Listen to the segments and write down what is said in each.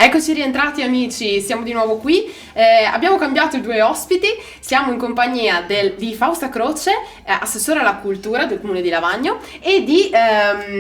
Eccoci rientrati amici, siamo di nuovo qui, abbiamo cambiato i due ospiti, siamo in compagnia di Fausta Croce, assessore alla cultura del comune di Lavagno, e di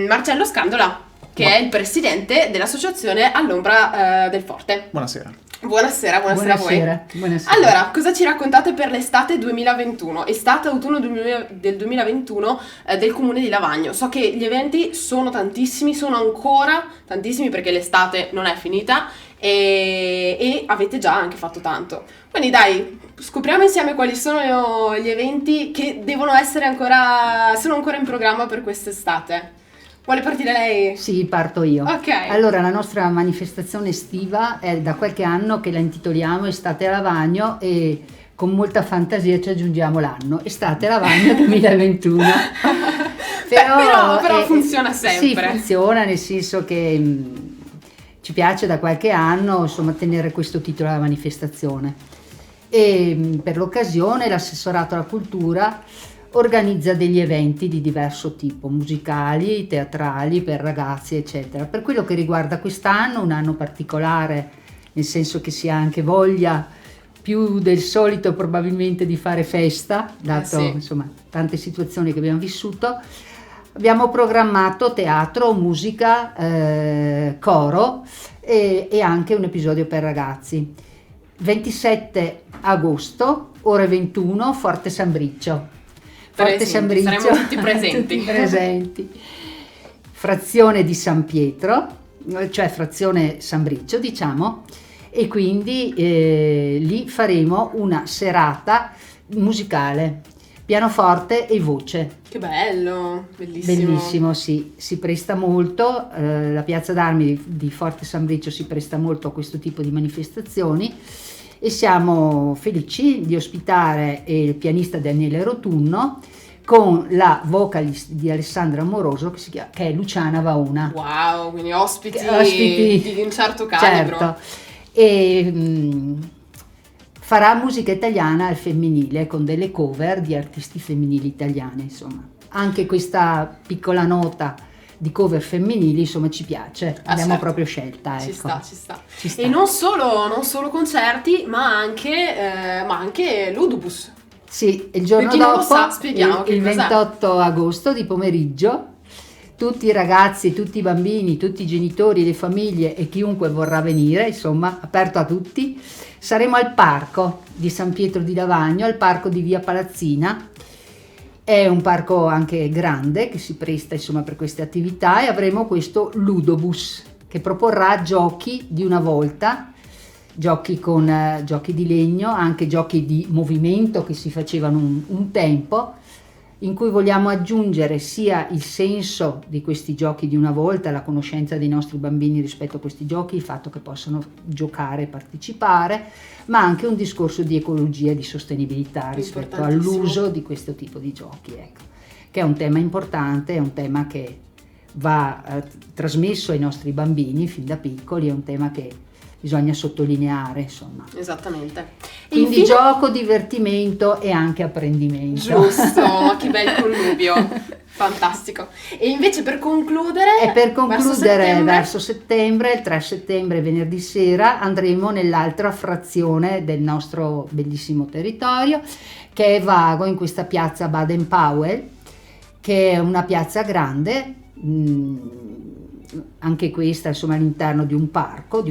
Marcello Scandola, che è il presidente dell'associazione All'Ombra del Forte. Buonasera. Buonasera a voi. Buonasera. Allora, cosa ci raccontate per l'estate 2021? Estate-autunno del 2021 del comune di Lavagno. So che gli eventi sono tantissimi, sono ancora tantissimi perché l'estate non è finita e avete già anche fatto tanto. Quindi dai, scopriamo insieme quali sono gli eventi che sono ancora in programma per quest'estate. Vuole partire lei? Sì, parto io. Ok. Allora, la nostra manifestazione estiva è da qualche anno che la intitoliamo Estate a Lavagno e con molta fantasia ci aggiungiamo l'anno Estate a Lavagno 2021. Però funziona sempre. Sì, funziona nel senso che ci piace da qualche anno, insomma, tenere questo titolo alla manifestazione. E per l'occasione l'assessorato alla cultura organizza degli eventi di diverso tipo, musicali, teatrali, per ragazzi, eccetera. Per quello che riguarda quest'anno, un anno particolare, nel senso che si ha anche voglia più del solito probabilmente di fare festa, dato insomma tante situazioni che abbiamo vissuto, abbiamo programmato teatro, musica, coro e anche un episodio per ragazzi. 27 agosto, ore 21, Forte San Briccio. Forte San Briccio, saremo tutti presenti. tutti presenti. Frazione di San Pietro, cioè frazione San Briccio, diciamo, e quindi lì faremo una serata musicale, pianoforte e voce. Che bello, bellissimo. Bellissimo, sì, si presta molto, la piazza d'armi di Forte San Briccio si presta molto a questo tipo di manifestazioni e siamo felici di ospitare il pianista Daniele Rotunno con la vocalist di Alessandra Amoroso che è Luciana Vauna. Wow, quindi ospiti di un certo calibro. Certo, e farà musica italiana al femminile con delle cover di artisti femminili italiane, insomma. Anche questa piccola nota di cover femminili, insomma, ci piace, abbiamo proprio scelta, ecco. Ci sta. E non solo concerti, ma anche l'Udubus. Sì, il giorno dopo, il 28 agosto di pomeriggio, tutti i ragazzi, tutti i bambini, tutti i genitori, le famiglie e chiunque vorrà venire, insomma, aperto a tutti, saremo al parco di San Pietro di Lavagno, al parco di Via Palazzina. È un parco anche grande che si presta insomma per queste attività e avremo questo Ludobus che proporrà giochi di una volta, giochi con giochi di legno, anche giochi di movimento che si facevano un tempo, in cui vogliamo aggiungere sia il senso di questi giochi di una volta, la conoscenza dei nostri bambini rispetto a questi giochi, il fatto che possano giocare e partecipare, ma anche un discorso di ecologia e di sostenibilità rispetto all'uso di questo tipo di giochi, ecco, che è un tema importante, è un tema che va trasmesso ai nostri bambini fin da piccoli, è un tema che bisogna sottolineare, insomma. Esattamente. Quindi gioco, divertimento e anche apprendimento. Giusto, ma che bel connubio. Fantastico. E invece per concludere... verso settembre, il 3 settembre, venerdì sera, andremo nell'altra frazione del nostro bellissimo territorio, che è Vago, in questa piazza Baden-Powell, che è una piazza grande, anche questa insomma all'interno di un parco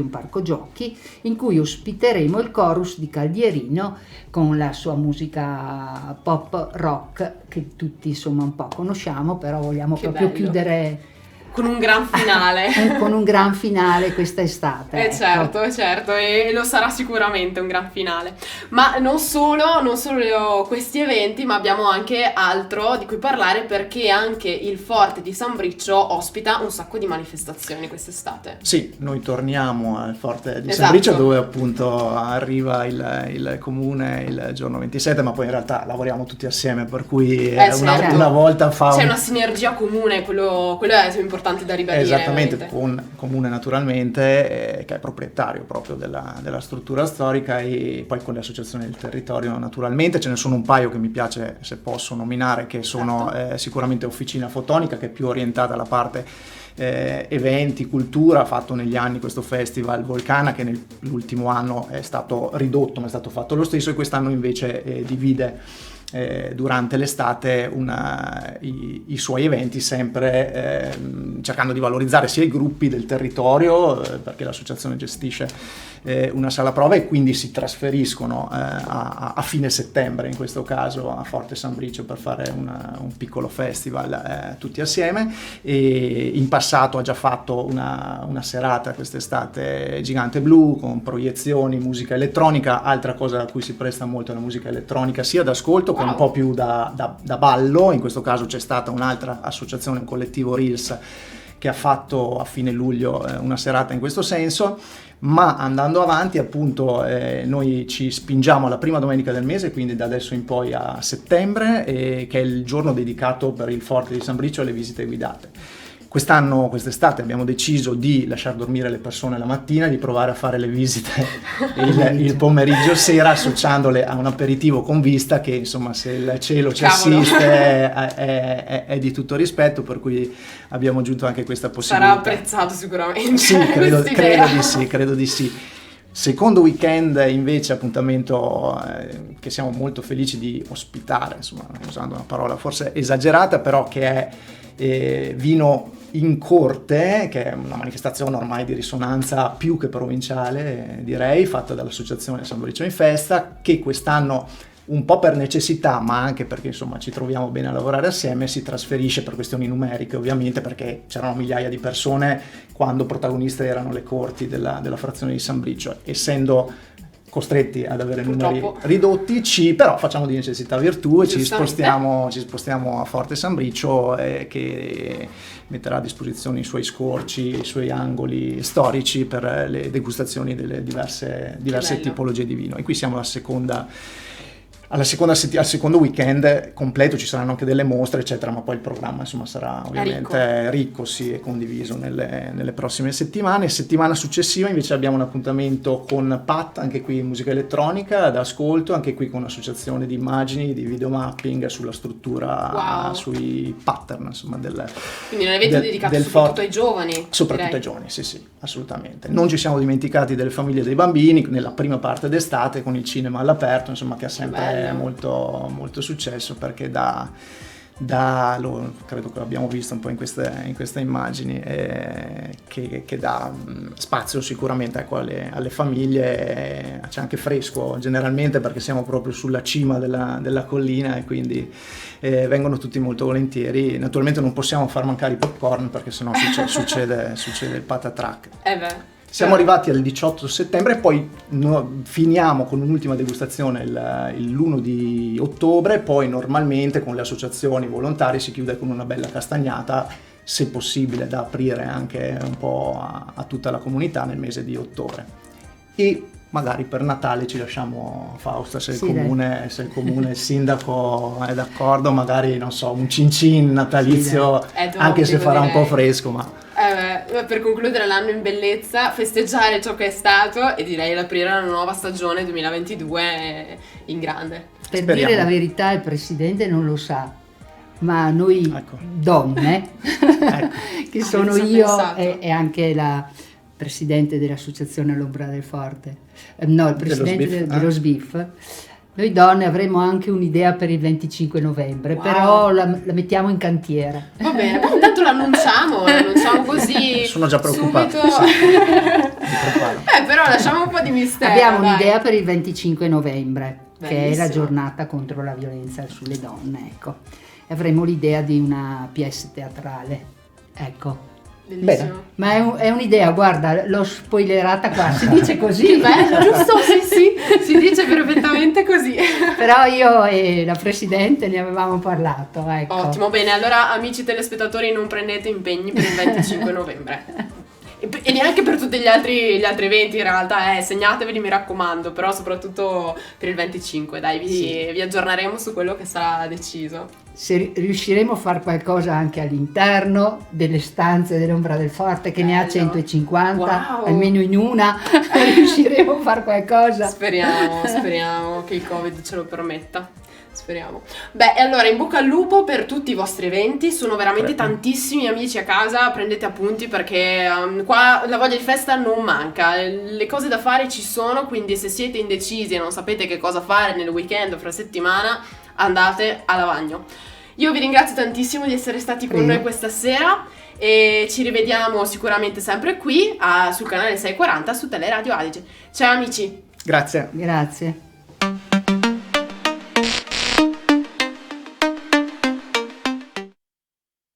giochi, in cui ospiteremo il chorus di Caldierino con la sua musica pop rock che tutti insomma un po' conosciamo, però vogliamo chiudere con un gran finale. Con un gran finale questa estate. Certo, e lo sarà sicuramente un gran finale. Ma non solo questi eventi, ma abbiamo anche altro di cui parlare, perché anche il Forte di San Briccio ospita un sacco di manifestazioni quest'estate. Sì, noi torniamo al Forte di San Briccio, dove appunto arriva il comune il giorno 27, ma poi in realtà lavoriamo tutti assieme, per cui una volta c'è una sinergia comune, quello è importante da ribadire. Esattamente, con Comune naturalmente, che è proprietario proprio della struttura storica, e poi con le associazioni del territorio naturalmente. Ce ne sono un paio che mi piace, se posso nominare, che sono sicuramente Officina Fotonica, che è più orientata alla parte eventi, cultura. Ha fatto negli anni questo festival Volcana, che nell'ultimo anno è stato ridotto, ma è stato fatto lo stesso, e quest'anno invece divide durante l'estate i suoi eventi, sempre cercando di valorizzare sia i gruppi del territorio, perché l'associazione gestisce una sala prova, e quindi si trasferiscono a fine settembre, in questo caso a Forte San Bricio, per fare un piccolo festival tutti assieme. E in passato ha già fatto una serata quest'estate Gigante Blu, con proiezioni, musica elettronica. Altra cosa a cui si presta molto è la musica elettronica, sia da ascolto che un po' più da ballo. In questo caso c'è stata un'altra associazione, un collettivo Reels, che ha fatto a fine luglio una serata in questo senso. Ma andando avanti, appunto, noi ci spingiamo alla prima domenica del mese, quindi da adesso in poi a settembre, che è il giorno dedicato per il Forte di San Bricio alle visite guidate. Quest'estate abbiamo deciso di lasciar dormire le persone la mattina, di provare a fare le visite il pomeriggio sera, associandole a un aperitivo con vista, che insomma, se il cielo ci assiste è di tutto rispetto, per cui abbiamo aggiunto anche questa possibilità. Sarà apprezzato sicuramente. Sì, credo di sì. Secondo weekend invece, appuntamento che siamo molto felici di ospitare, insomma, usando una parola forse esagerata, però che è Vino in Corte, che è una manifestazione ormai di risonanza più che provinciale, direi, fatta dall'associazione San Bricio in Festa, che quest'anno, un po' per necessità, ma anche perché insomma ci troviamo bene a lavorare assieme, si trasferisce per questioni numeriche, ovviamente, perché c'erano migliaia di persone quando protagoniste erano le corti della frazione di San Bricio. Essendo costretti ad avere numeri ridotti, però facciamo di necessità virtù e ci spostiamo a Forte San Bricio, che metterà a disposizione i suoi scorci, i suoi angoli storici per le degustazioni delle diverse tipologie di vino. E qui siamo al secondo weekend completo, ci saranno anche delle mostre eccetera, ma poi il programma insomma sarà ovviamente ricco sì, e condiviso nelle prossime settimane. Settimana successiva invece abbiamo un appuntamento con Pat, anche qui musica elettronica da ascolto, anche qui con un'associazione di immagini, di videomapping sulla struttura, sui pattern, insomma, quindi un evento dedicato soprattutto ai giovani. Soprattutto ai giovani, sì, assolutamente. Non ci siamo dimenticati delle famiglie e dei bambini nella prima parte d'estate, con il cinema all'aperto, insomma, che ha sempre molto, molto successo, perché credo che l'abbiamo visto un po' in queste immagini, che dà spazio sicuramente, ecco, alle famiglie. C'è anche fresco generalmente, perché siamo proprio sulla cima della collina, e quindi vengono tutti molto volentieri. Naturalmente non possiamo far mancare i popcorn, perché sennò succede il patatrack. Siamo arrivati al 18 settembre, poi finiamo con un'ultima degustazione l'1 di ottobre, poi normalmente con le associazioni volontari si chiude con una bella castagnata, se possibile da aprire anche un po' a tutta la comunità nel mese di ottobre. E magari per Natale ci lasciamo, Fausta, se il comune, il sindaco è d'accordo, magari, non so, un cincin natalizio, anche se farà un po' fresco, ma... per concludere l'anno in bellezza, festeggiare ciò che è stato, e direi aprire la nuova stagione 2022 in grande. Per dire la verità, il presidente non lo sa, ma noi donne, che sono io e anche la presidente dell'associazione L'Ombra del Forte, il presidente dello SBIF, noi donne avremo anche un'idea per il 25 novembre, però la mettiamo in cantiere. Va bene, ma intanto l'annunciamo così. Sono già preoccupato. Però lasciamo un po' di mistero. Abbiamo un'idea per il 25 novembre, che è la giornata contro la violenza sulle donne, ecco. E avremo l'idea di una pièce teatrale, ecco. Bellissimo. Ma è un'idea, guarda, l'ho spoilerata qua, si dice così. Che bello, giusto? Sì, si dice perfettamente così. Però io e la presidente ne avevamo parlato, ecco. Ottimo, bene, allora amici telespettatori, non prendete impegni per il 25 novembre. E neanche per tutti gli altri eventi, in realtà, segnateveli, mi raccomando, però soprattutto per il 25, dai, vi aggiorneremo su quello che sarà deciso. se riusciremo a fare qualcosa anche all'interno delle stanze dell'Ombra del Forte, che ne ha 150, almeno in una riusciremo a fare qualcosa. Speriamo che il Covid ce lo permetta. Speriamo. Beh, e allora in bocca al lupo per tutti i vostri eventi, sono veramente tantissimi amici a casa, prendete appunti perché qua la voglia di festa non manca, le cose da fare ci sono, quindi se siete indecisi e non sapete che cosa fare nel weekend o fra settimana, andate a Lavagno. Io vi ringrazio tantissimo di essere stati con noi questa sera e ci rivediamo sicuramente sempre qui sul canale 640 su Teleradio Adige. Ciao amici! Grazie. Grazie.